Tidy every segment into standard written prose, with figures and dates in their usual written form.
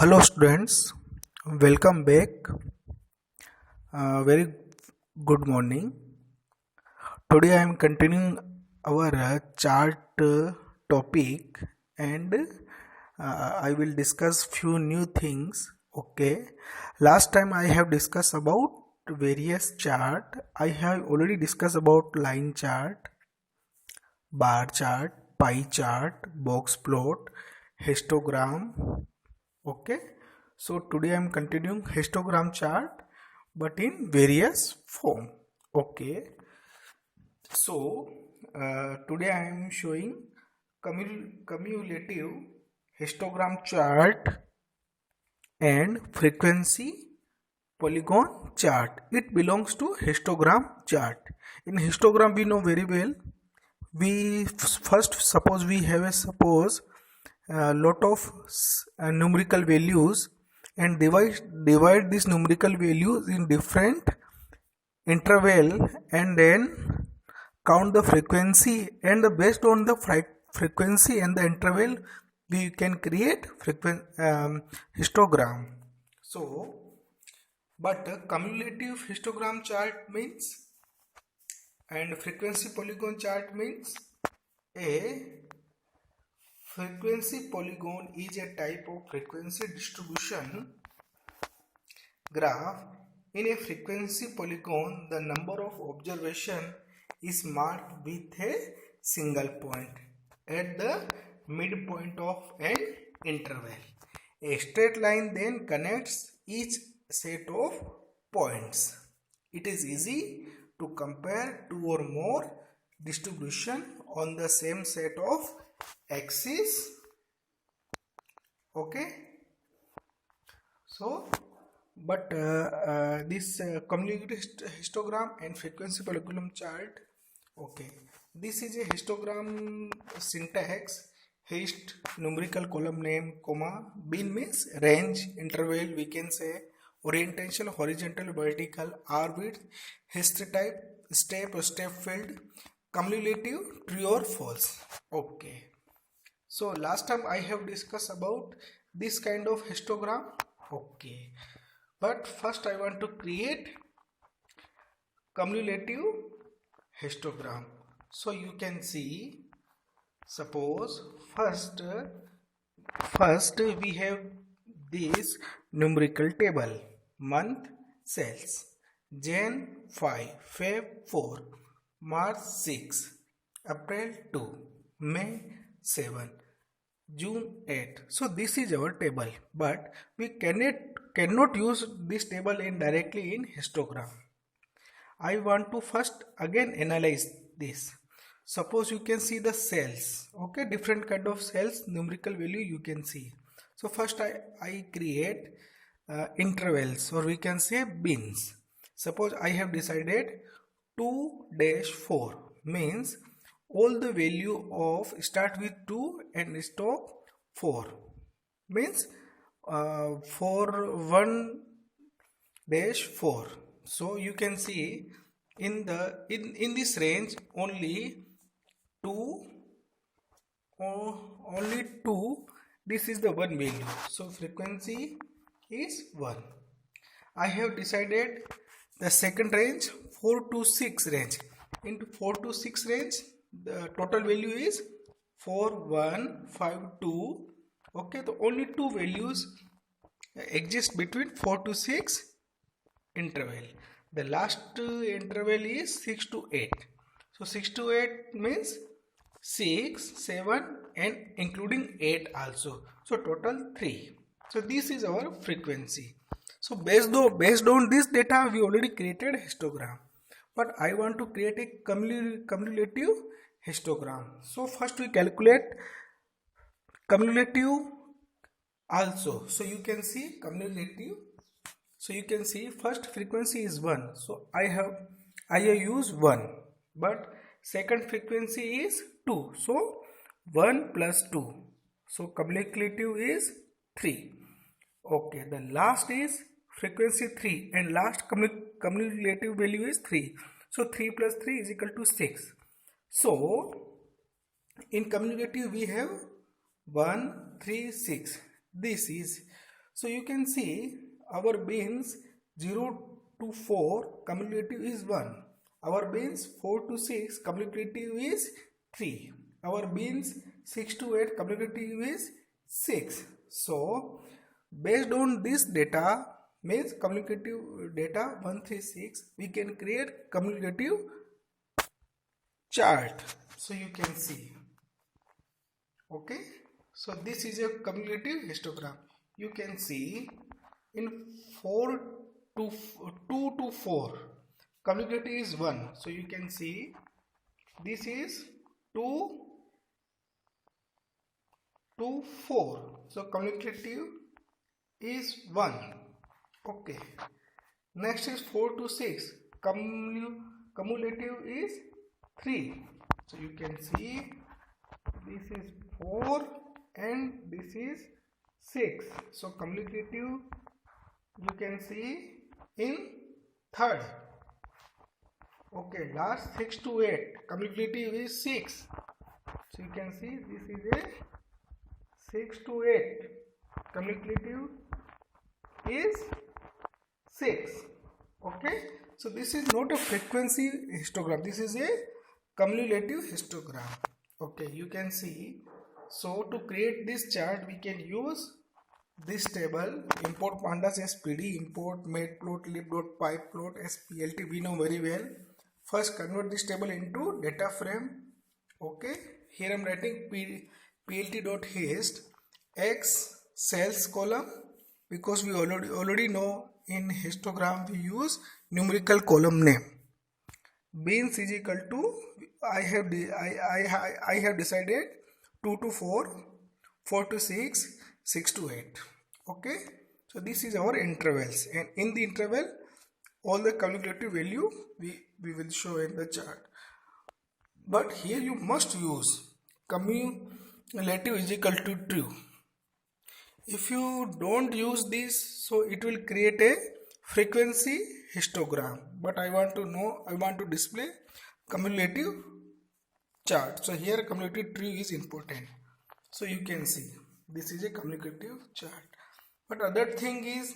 Hello students, welcome back. Very good morning. Today I am continuing our chart topic and I will discuss few new things. Okay. Last time I have discussed about various chart. I have already discussed about line chart, bar chart, pie chart, box plot, histogram. Okay, so today I am continuing histogram chart but in various form. Okay, so today I am showing cumulative histogram chart and frequency polygon chart. It belongs to histogram chart. In histogram we know very well. We first suppose we have a lot of numerical values and divide these numerical values in different interval and then count the frequency, and based on the frequency and the interval we can create histogram. So but cumulative histogram chart means and frequency polygon chart means a frequency polygon is a type of frequency distribution graph. In a frequency polygon, the number of observations is marked with a single point at the midpoint of an interval. A straight line then connects each set of points. It is easy to compare two or more distribution on the same set of axis. Okay, so but this cumulative histogram and frequency polygon chart. Okay, this is a histogram syntax. Hist numerical column name, comma, bin means range, interval we can say, orientation horizontal vertical, r width, history type, step or step field, cumulative true or false. Okay, so last time I have discussed about this kind of histogram. Okay, but first I want to create cumulative histogram. So you can see, suppose first we have this numerical table: month sales, Jan 5, Feb 4, March 6, April 2, May 7, June 8. So this is our table, but we cannot use this table directly in histogram. I want to first again analyze this. Suppose you can see the cells. Okay, different kind of cells, numerical value you can see. So first I create intervals, or we can say bins. Suppose I have decided 2-4 means all the value of start with 2 and stop 4 means for 1-4. so you can see in this range only 2, this is the one value, so frequency is 1. I have decided the second range 4 to 6 range. Into 4 to 6 range the total value is 4, 1, 5, 2. Okay, the only two values exist between 4 to 6 interval. The last interval is 6 to 8. So 6 to 8 means 6, 7 and including 8 also. So total 3. So this is our frequency. So based on this data we already created histogram. But I want to create a cumulative histogram. So first we calculate cumulative also. So you can see cumulative. So you can see first frequency is 1. So I have used 1. But second frequency is 2. So 1 plus 2. So cumulative is 3. Okay, the last is frequency 3 and last cumulative value is 3. So 3 plus 3 is equal to 6. So in cumulative we have 1, 3, 6. This is So you can see our bins 0 to 4 cumulative is 1. Our bins 4 to 6 cumulative is 3. Our bins 6 to 8 cumulative is 6. So based on this data, means cumulative data 136, we can create cumulative chart. So you can see. Okay. So this is a cumulative histogram. You can see in 4 to 2 to 4 cumulative is 1. So you can see this is 2 to 4. So cumulative is 1. Okay. Next is 4 to 6. Cumulative is 3. So you can see this is 4 and this is 6. So cumulative you can see in third. Okay, last 6 to 8 cumulative is 6. So you can see this is a 6 to 8 cumulative is 6. Okay, so this is not a frequency histogram, this is a cumulative histogram. Okay, you can see. So to create this chart we can use this table, import pandas SPD, import matplotlib, pyplot, splt, we know very well. First convert this table into data frame. Okay, here I am writing plt.hist x cells column, because we already know in histogram we use numerical column name. Bins is equal to I have decided 2 to 4, 4 to 6, 6 to 8. Okay, so this is our intervals, and in the interval all the cumulative value we will show in the chart. But here you must use cumulative is equal to true. If you don't use this, so it will create a frequency histogram. But I want to display cumulative chart. So here cumulative true is important. So you can see this is a cumulative chart. But other thing is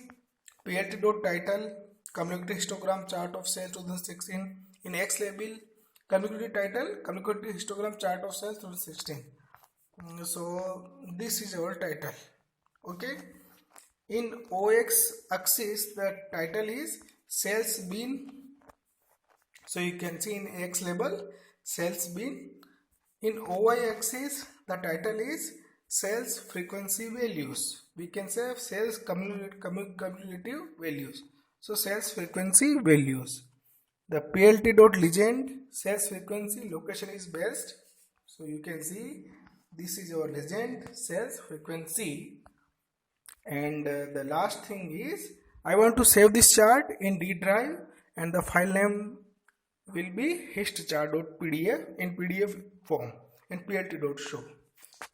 plt.title cumulative histogram chart of sales 2016 in X label, cumulative title cumulative histogram chart of sales 2016. So this is our title. Okay, in OX axis the title is sales bin. So you can see in X label sales bin. In OY axis the title is sales frequency values. We can say sales cumulative values. So sales frequency values. The plt.legend sales frequency location is best. So you can see this is our legend sales frequency. And the last thing is I want to save this chart in D drive, and the file name will be histchart.pdf in PDF form and plt.show.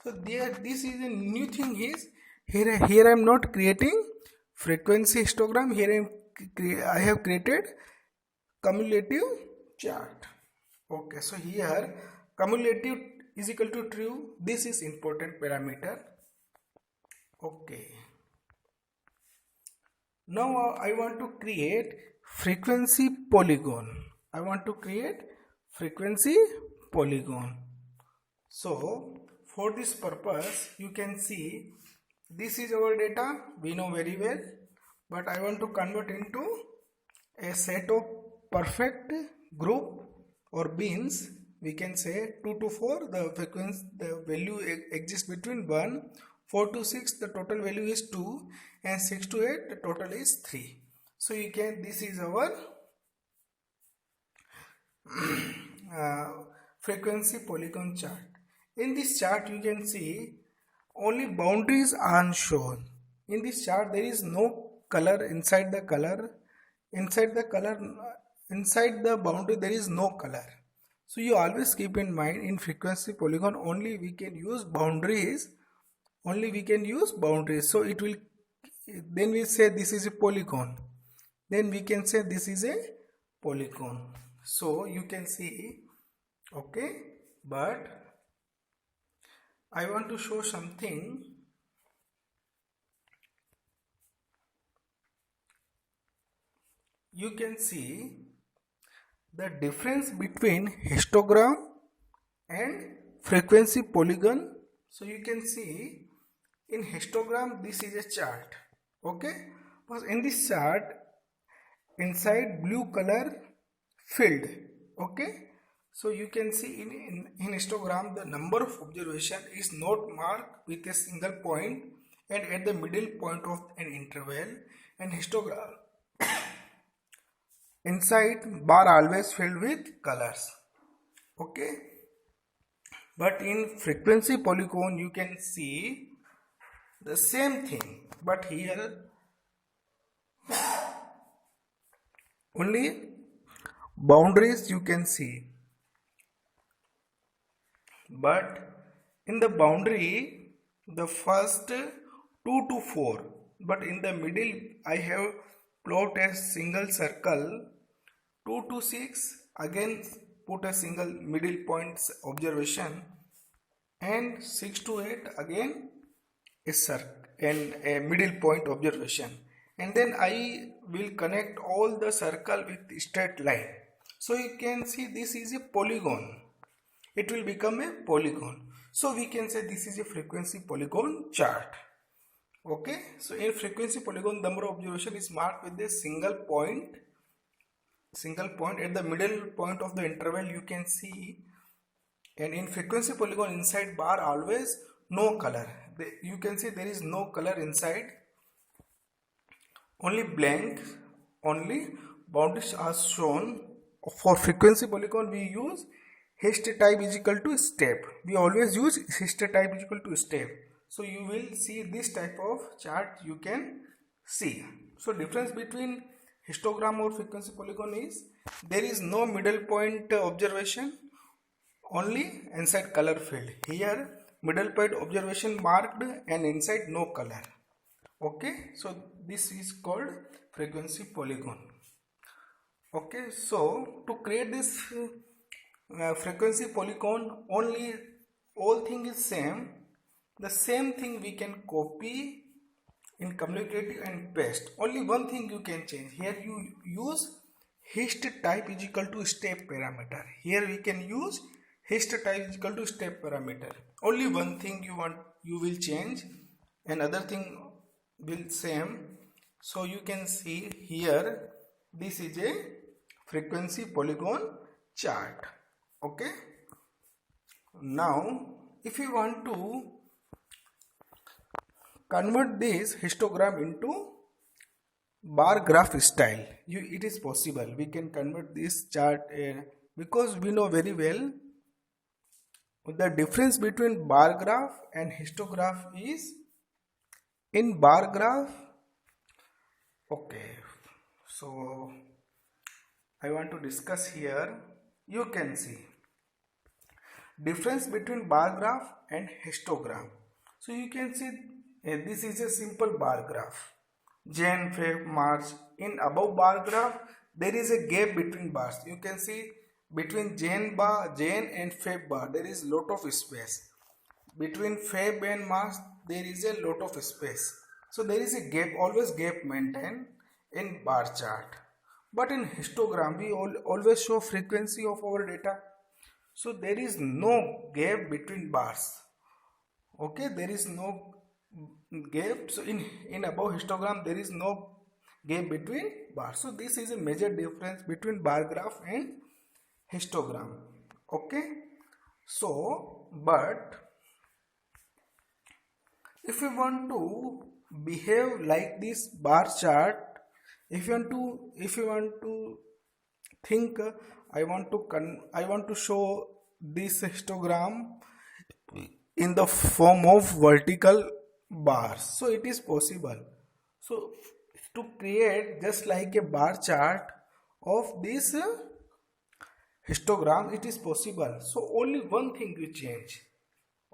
So there, this is a new thing is here I am not creating frequency histogram. Here I have created cumulative chart. Okay, so here cumulative is equal to true. This is important parameter. Okay. Now I want to create frequency polygon. I want to create frequency polygon. So for this purpose you can see this is our data, we know very well, but I want to convert into a set of perfect group or bins. We can say 2 to 4 the frequency, the value exists between 1, 4 to 6 the total value is 2, and 6 to 8 the total is 3. So you can, this is our frequency polygon chart. In this chart you can see only boundaries are shown. In this chart there is no color inside the color. Inside the boundary there is no color. So you always keep in mind in frequency polygon only we can use boundaries. So it will, then we say this is a polygon. Then we can say this is a polygon. So you can see, okay, but I want to show something. you can see the difference between histogram and frequency polygon. So you can see in histogram this is a chart, okay, but in this chart inside blue color filled, okay. So you can see in histogram the number of observation is not marked with a single point and at the middle point of an interval, and histogram inside bar always filled with colors, okay. But in frequency polygon you can see the same thing, but here only boundaries you can see, but in the boundary the first 2 to 4, but in the middle I have plot a single circle 2 to 6, again put a single middle points observation, and 6 to 8 again a circle and a middle point observation, and then I will connect all the circle with straight line. So you can see this is a polygon, it will become a polygon. So we can say this is a frequency polygon chart, okay. So in frequency polygon number of observation is marked with a single point at the middle point of the interval you can see, and in frequency polygon inside bar always no color, you can see there is no color inside, only blank, only boundaries are shown. For frequency polygon we use histotype is equal to step, we always use histotype is equal to step. So you will see this type of chart you can see. So difference between histogram or frequency polygon is there is no middle point observation, only inside color field. Here middle point observation marked and inside no color, okay. So this is called frequency polygon, okay. So to create this frequency polygon, only all thing is same, the same thing we can copy in communicative and paste, only one thing you can change. Here you use hist type is equal to step parameter, here we can use hist type is equal to step parameter, only one thing you will change, and other thing will same. So you can see here this is a frequency polygon chart, okay. Now if you want to convert this histogram into bar graph style, it is possible, we can convert this chart because we know very well the difference between bar graph and histograph is in bar graph, okay. So I want to discuss here, you can see difference between bar graph and histogram. So you can see this is a simple bar graph, Jan, Feb, March. In above bar graph there is a gap between bars, you can see between Jan and Feb bar there is lot of space, between Feb and March there is a lot of space. So there is a gap, always gap maintained in bar chart. But in histogram we always show frequency of our data, so there is no gap between bars, okay, there is no gap. So in above histogram there is no gap between bars. So this is a major difference between bar graph and histogram, okay. So but if you want to behave like this bar chart, if you want to think I want to show this histogram in the form of vertical bars, so it is possible. So to create just like a bar chart of this histogram, it is possible. So only one thing you change,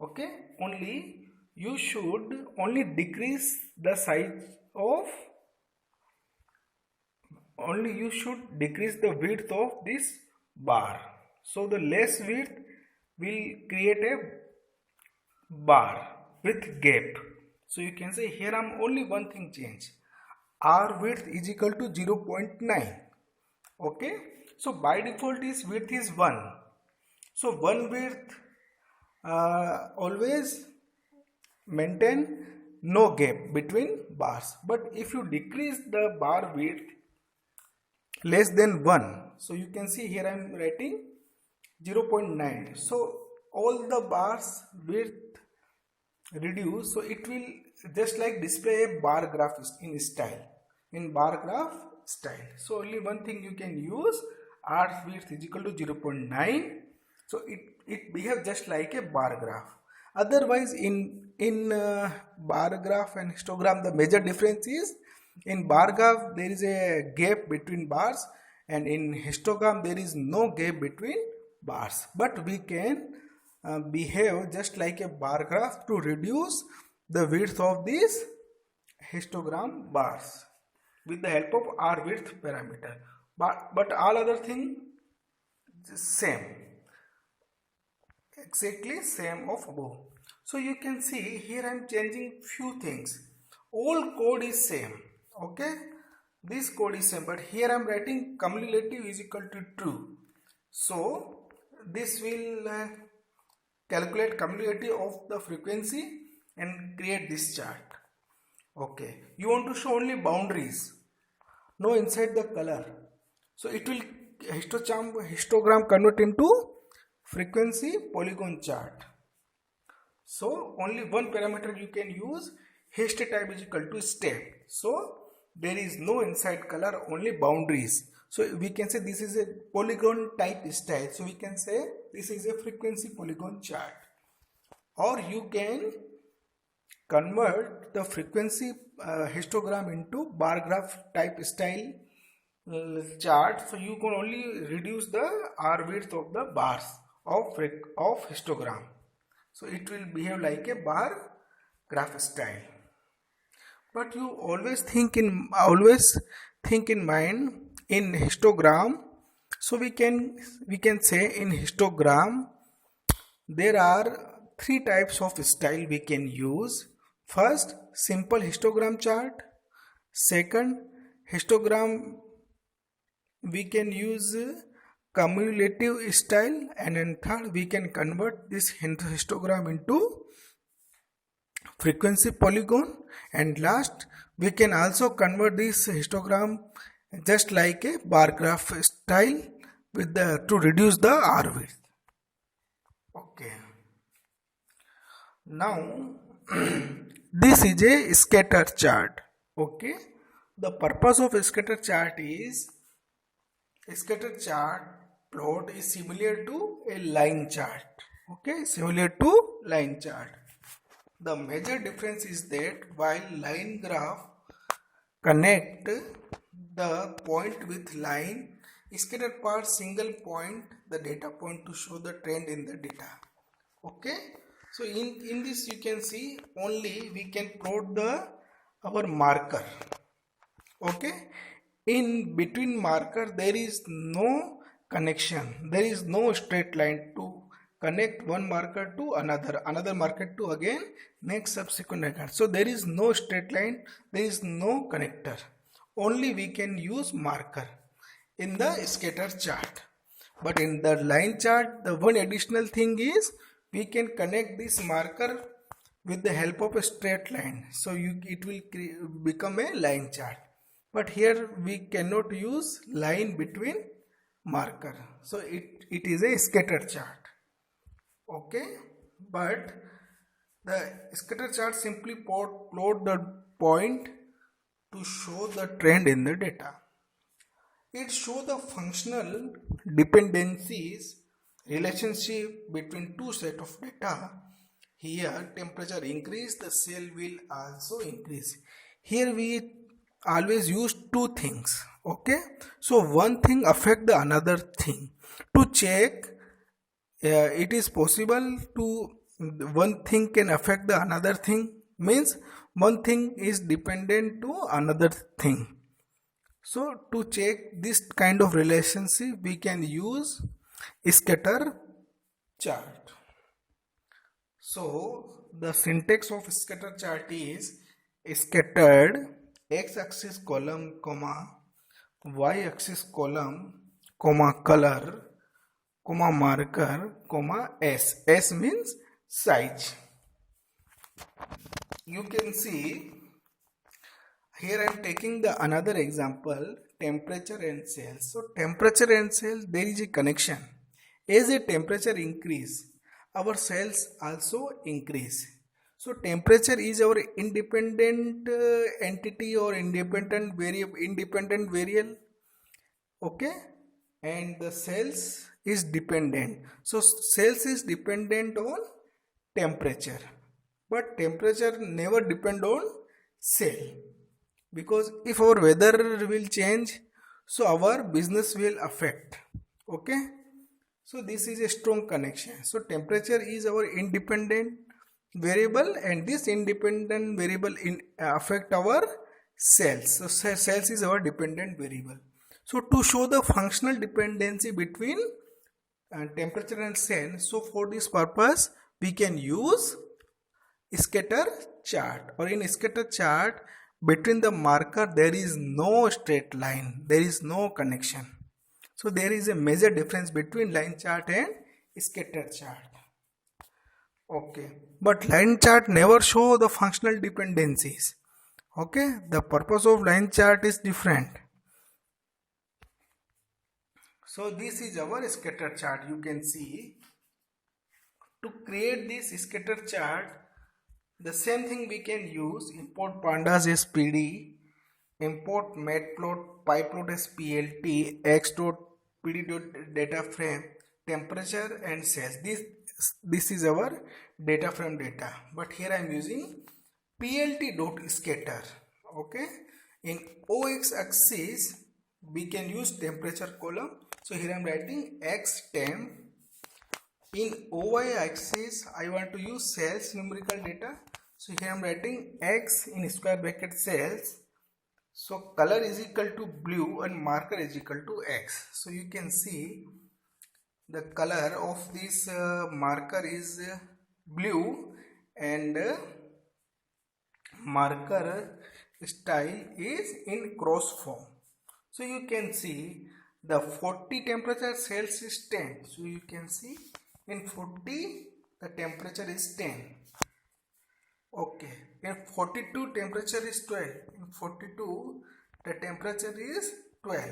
okay, only you should only decrease the size of, only you should decrease the width of this bar. So the less width will create a bar with gap. So you can say here I'm only one thing change, R width is equal to 0.9, Okay, so by default is width is 1. So one width always maintain no gap between bars, but if you decrease the bar width less than 1, so you can see here I am writing 0.9. So all the bars width reduce, so it will just like display a bar graph in style, in bar graph style. So only one thing you can use, r width is equal to 0.9, so it behaves just like a bar graph. Otherwise in bar graph and histogram, the major difference is in bar graph there is a gap between bars, and in histogram there is no gap between bars, but we can behave just like a bar graph to reduce the width of these histogram bars with the help of r width parameter, but all other thing same, exactly same of above. So you can see here I am changing few things, all code is same. Okay, this code is same, but here I am writing cumulative is equal to true. So this will calculate cumulative of the frequency and create this chart. Okay, you want to show only boundaries, no inside the color, so it will histogram convert into frequency polygon chart. So only one parameter you can use, hist type is equal to step, so there is no inside color, only boundaries. So we can say this is a polygon type style, so we can say this is a frequency polygon chart. Or you can convert the frequency histogram into bar graph type style chart, so you can only reduce the r width of the bars of histogram, so it will behave like a bar graph style. But you always think in mind in histogram. So we can say in histogram there are three types of style we can use. First, simple histogram chart. Second, histogram we can use cumulative style, and then third we can convert this histogram into frequency polygon, and last we can also convert this histogram just like a bar graph style with the to reduce the r width. Okay, now this is a scatter chart. Okay, the purpose of a scatter chart is scatter chart plot is similar to a line chart. Okay, similar to line chart. The major difference is that while line graph connect the point with line, scatter part single point the data point to show the trend in the data. Okay, so in this you can see only we can plot our marker. Okay, in between marker there is no connection, there is no straight line to connect one marker to another marker to again next subsequent marker. So there is no straight line, there is no connector, only we can use marker in the scatter chart. But in the line chart, the one additional thing is we can connect this marker with the help of a straight line, so it will become a line chart. But here we cannot use line between marker, so it is a scatter chart. Okay, but the scatter chart simply plot the point to show the trend in the data. It shows the functional dependencies relationship between two set of data. Here temperature increase, the cell will also increase. Here we always use two things. Okay, so one thing affect the another thing. To check it is possible to one thing can affect the another thing, means one thing is dependent to another thing. So to check this kind of relationship we can use scatter chart. So the syntax of scatter chart is scattered x-axis column comma y-axis column, comma color, comma marker, comma s. S means size. You can see here I am taking the another example, temperature and cells. So temperature and cells, there is a connection. As a temperature increase, our cells also increase. So temperature is our independent entity or independent variable, okay, and the cells is dependent. So cells is dependent on temperature, but temperature never depend on cell, because if our weather will change, so our business will affect, okay. So this is a strong connection. So temperature is our independent variable, and this independent variable affect our cells. So cells is our dependent variable. So to show the functional dependency between temperature and cell, so for this purpose we can use scatter chart, or in scatter chart between the marker there is no straight line, there is no connection. So there is a major difference between line chart and scatter chart. Okay, but line chart never show the functional dependencies. Okay, the purpose of line chart is different. So this is our scatter chart. You can see, to create this scatter chart, the same thing we can use: import pandas as PD, import matplot, pyplot as plt, x.pd.data frame, temperature and cells. This is our data frame data, but here I am using plt.scatter. Okay, in OX axis we can use temperature column. So here I am writing x temp. In OY axis I want to use cells numerical data. So here I am writing x in square bracket cells. So color is equal to blue and marker is equal to x. So you can see the color of this marker is blue, and marker style is in cross form. So you can see the 40 temperature cells is 10. So you can see in 40 the temperature is 10. Okay, in 42 temperature is 12. In 42 the temperature is 12.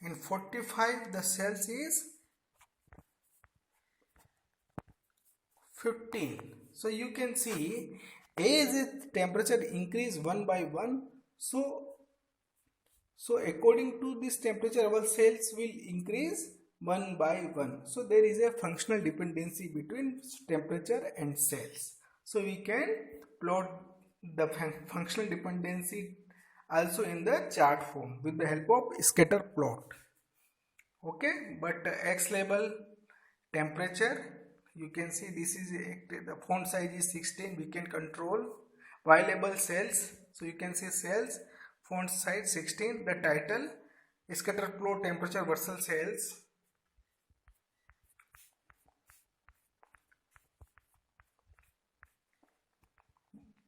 In 45 the cells is 15. So you can see as the temperature increase one by one, so according to this temperature our cells will increase one by one. So there is a functional dependency between temperature and cells. So we can plot the functional dependency also in the chart form with the help of scatter plot. Okay, but x label temperature, you can see this is the font size is 16. We can control. Y label cells, so you can see cells font size 16. The title scatter plot temperature versus cells.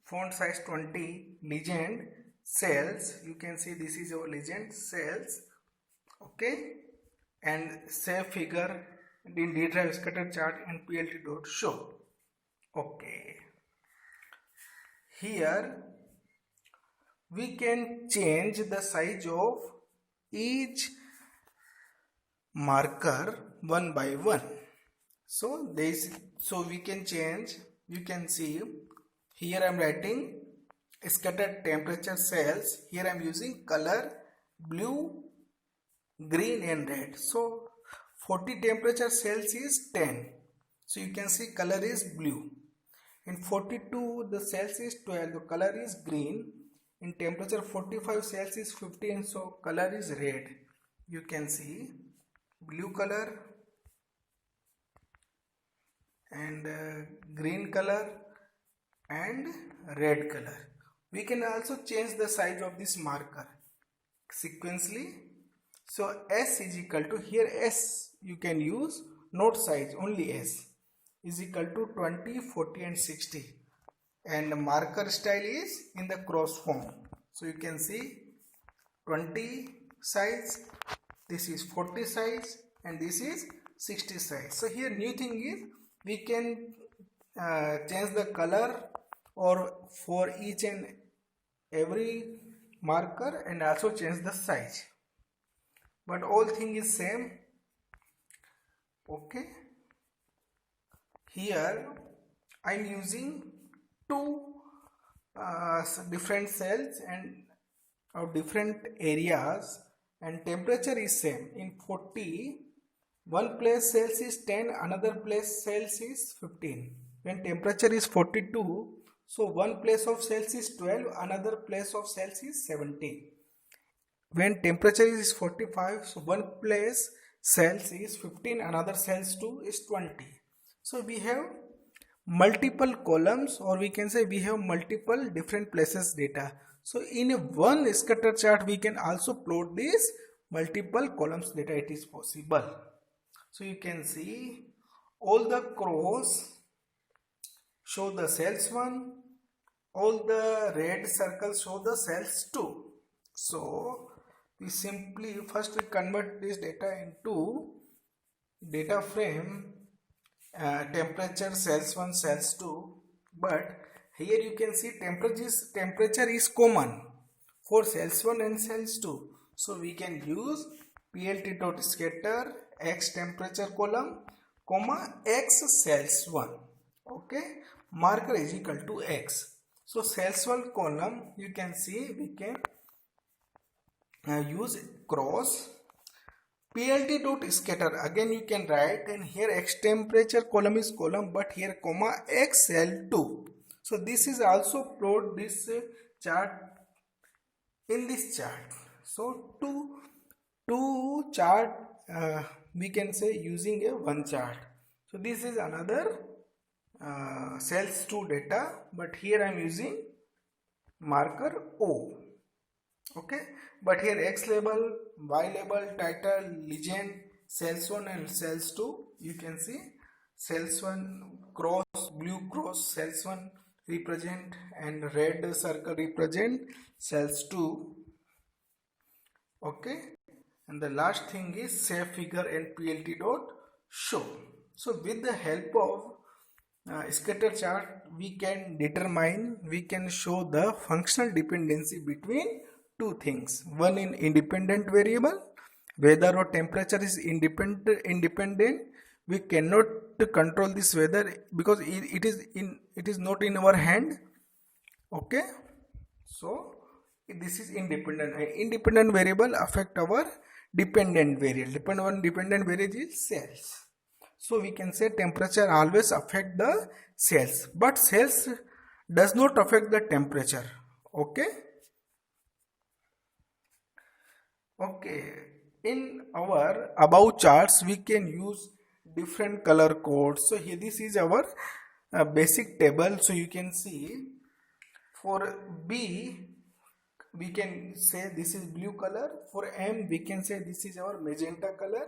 Font size 20. Legend cells, you can see this is our legend cells. Okay, and save figure in D drive scatter chart and plt.show. Okay, here we can change the size of each marker one by one. So we can change. You can see here I am writing scattered temperature cells. Here I am using color blue, green and red. So 40 temperature cells is 10. So you can see color is blue. In 42 the cells is 12. The color is green. In temperature 45 cells is 15. So color is red. You can see blue color and green color and red color. We can also change the size of this marker sequentially. So S is equal to, here S you can use, not size, only S is equal to 20, 40 and 60, and the marker style is in the cross form. So you can see 20 size, this is 40 size, and this is 60 size. So here new thing is we can change the color or for each and every marker, and also change the size, but all thing is same. Okay, here I am using two different cells and of different areas, and temperature is same. In 40, one place cells is 10, another place cells is 15. When temperature is 42, so one place of cells is 12, another place of cells is 17. When temperature is 45, so one place cells is 15, another cells 2 is 20. So we have multiple columns, or we can say we have multiple different places data. So in a one scatter chart we can also plot this multiple columns data. It is possible. So you can see all the crows show the cells 1, all the red circles show the cells 2. So we simply first we convert this data into data frame, temperature cells 1, cells 2, but here you can see temperature is common for cells 1 and cells 2. So we can use plt.scatter x temperature column, comma x cells 1. Okay, marker is equal to x. So cells 1 column, you can see we can use cross plt.scatter. Again you can write, and here x temperature column is column, but here comma x cell 2. So this is also plot this chart in this chart. So two chart we can say using a one chart. So this is another cells 2 data, but here I am using marker O. Okay, but here X label, Y label, title, legend, cells 1 and cells 2. You can see cells 1 cross, blue cross, cells 1 represent, and red circle represent cells 2. Okay, and the last thing is save figure and plt.show. So with the help of scatter chart we can determine, we can show the functional dependency between two things. One in independent variable, weather or temperature is independent. We cannot control this weather because it is not in our hand. Okay, so this is independent. Independent variable affect our dependent variable. Dependent variable is cells. So we can say temperature always affect the cells, but cells does not affect the temperature. Okay. Okay, in our above charts we can use different color codes. So here this is our basic table. So you can see for B we can say this is blue color, for M we can say this is our magenta color,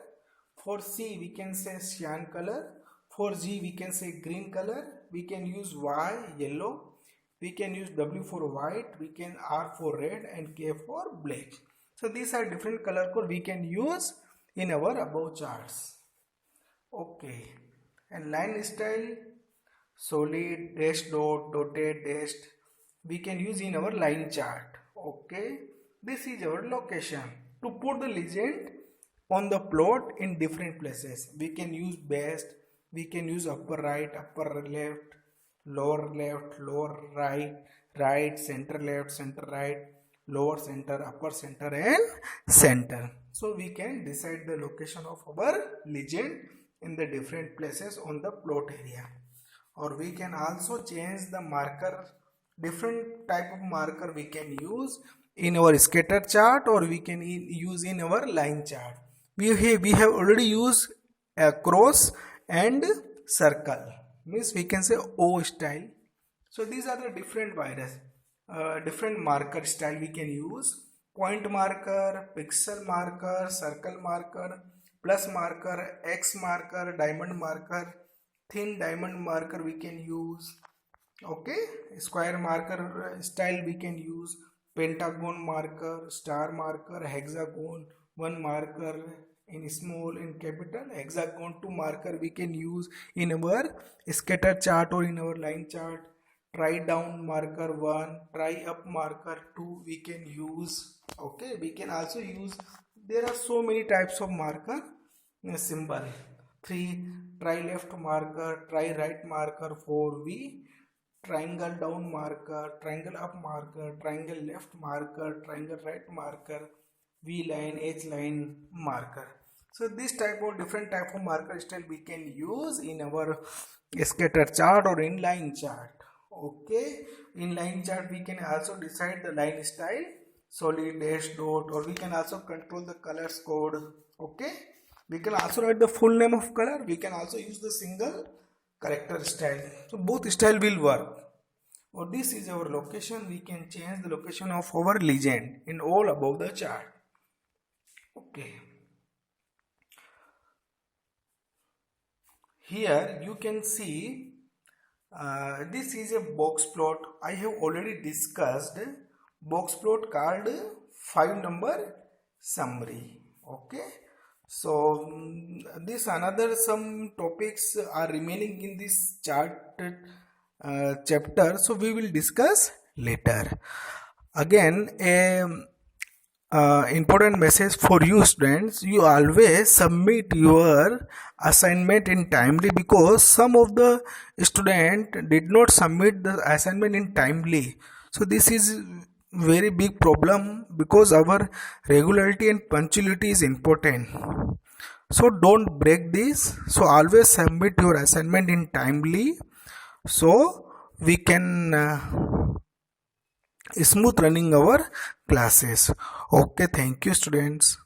for C we can say cyan color, for G we can say green color, we can use Y yellow, we can use W for white, we can R for red, and K for black. So these are different color code we can use in our above charts. Okay, and line style, solid, dash dot, dotted, dashed, we can use in our line chart. Okay, this is our location. To put the legend on the plot in different places, we can use best, we can use upper right, upper left, lower right, right, center left, center right, lower center, upper center, and center. So we can decide the location of our legend in the different places on the plot area. Or we can also change the marker, different type of marker we can use in our scatter chart, or we can use in our line chart. We have already used a cross and circle, means we can say O style. So these are the different virus. Different marker style we can use: point marker, pixel marker, circle marker, plus marker, X marker, diamond marker, thin diamond marker we can use. Okay, square marker style we can use, pentagon marker, star marker, hexagon, one marker in small, in capital, hexagon, two marker we can use in our scatter chart or in our line chart. Try down marker 1, try up marker 2 we can use. Okay, we can also use, there are so many types of marker symbol. 3, try left marker, try right marker. 4, we triangle down marker, triangle up marker, triangle left marker, triangle right marker, V line, H line marker. So this type of different type of marker style we can use in our scatter chart or in line chart. Okay, in line chart we can also decide the line style, solid, dash, dot, or we can also control the colors code. Okay, we can also write the full name of color. We can also use the single character style. So both style will work. Or this is our location. We can change the location of our legend in all above the chart. Okay. Here you can see this is a box plot. I have already discussed box plot called 5 number summary. Okay. So this another some topics are remaining in this chart chapter, so we will discuss later. Again, a important message for you students: you always submit your assignment in timely, because some of the student did not submit the assignment in timely. So this is very big problem, because our regularity and punctuality is important. So don't break this. So always submit your assignment in timely, so we can smooth running our classes. Okay, thank you students.